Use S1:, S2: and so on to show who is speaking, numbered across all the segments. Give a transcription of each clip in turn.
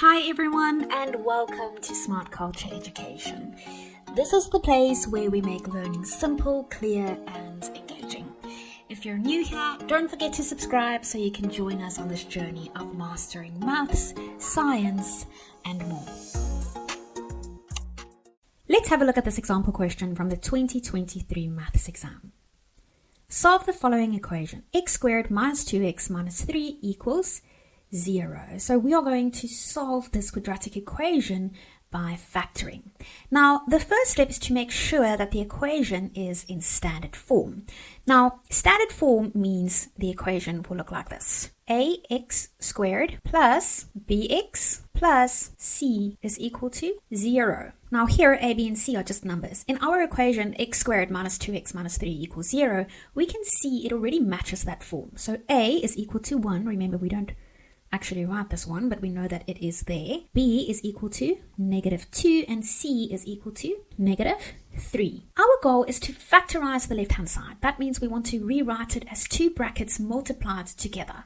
S1: Hi everyone and welcome to Smart Culture Education. This is the place where we make learning simple, clear and engaging. If you're new here, don't forget to subscribe so you can join us on this journey of mastering maths, science and more. Let's have a look at this example question from the 2023 maths exam. Solve the following equation. X squared minus 2x minus 3 equals 0. So we are going to solve this quadratic equation by factoring. Now, the first step is to make sure that the equation is in standard form. Now, standard form means the equation will look like this. Ax squared plus bx plus c is equal to 0. Now here, a, b, and c are just numbers. In our equation, x squared minus 2x minus 3 equals 0, we can see it already matches that form. So a is equal to 1. Remember, we don't actually write this one, but we know that it is there. B is equal to -2 and C is equal to -3. Our goal is to factorize the left-hand side. That means we want to rewrite it as two brackets multiplied together.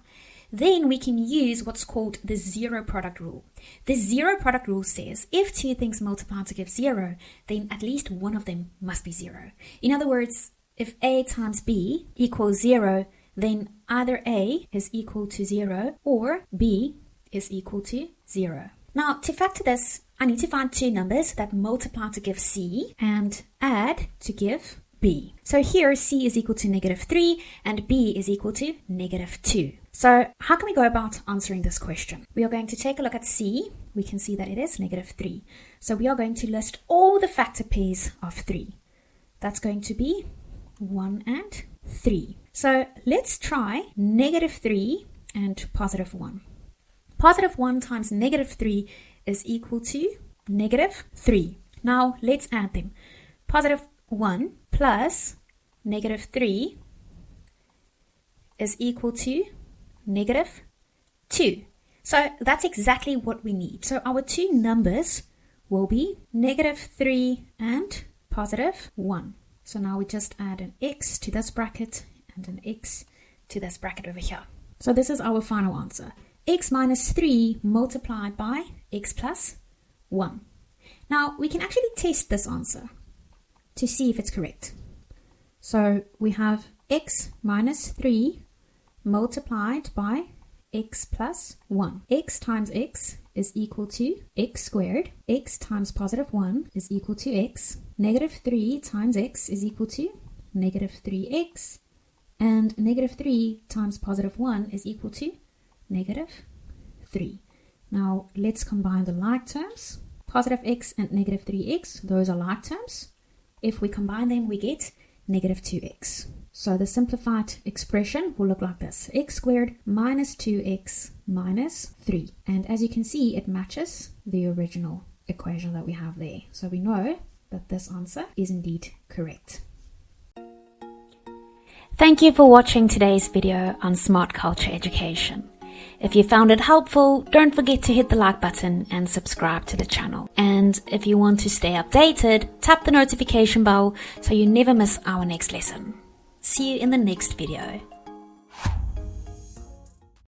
S1: Then we can use what's called the zero product rule. The zero product rule says if two things multiply to give 0, then at least one of them must be 0. In other words, if A times B equals 0, then either A is equal to 0 or B is equal to 0. Now, to factor this, I need to find two numbers that multiply to give C and add to give B. So here, C is equal to -3 and B is equal to -2. So how can we go about answering this question? We are going to take a look at C. We can see that it is -3. So we are going to list all the factor pairs of 3. That's going to be 1 and 3. So let's try -3 and +1. +1 times -3 is equal to -3. Now let's add them. +1 plus -3 is equal to -2. So that's exactly what we need. So our two numbers will be -3 and +1. So now we just add an x to this bracket and an x to this bracket over here. So this is our final answer. X minus 3 multiplied by x plus 1. Now we can actually test this answer to see if it's correct. So we have x minus 3 multiplied by x plus 1. X times x is equal to x squared. X times +1 is equal to x. -3 times x is equal to -3x. And -3 times +1 is equal to -3. Now let's combine the like terms. +x and -3x, those are like terms. If we combine them, we get -2x. So the simplified expression will look like this. X squared minus 2x minus 3. And as you can see, it matches the original equation that we have there. So we know that this answer is indeed correct. Thank you for watching today's video on Smart Culture Education. If you found it helpful, don't forget to hit the like button and subscribe to the channel. And if you want to stay updated, tap the notification bell so you never miss our next lesson. See you in the next video.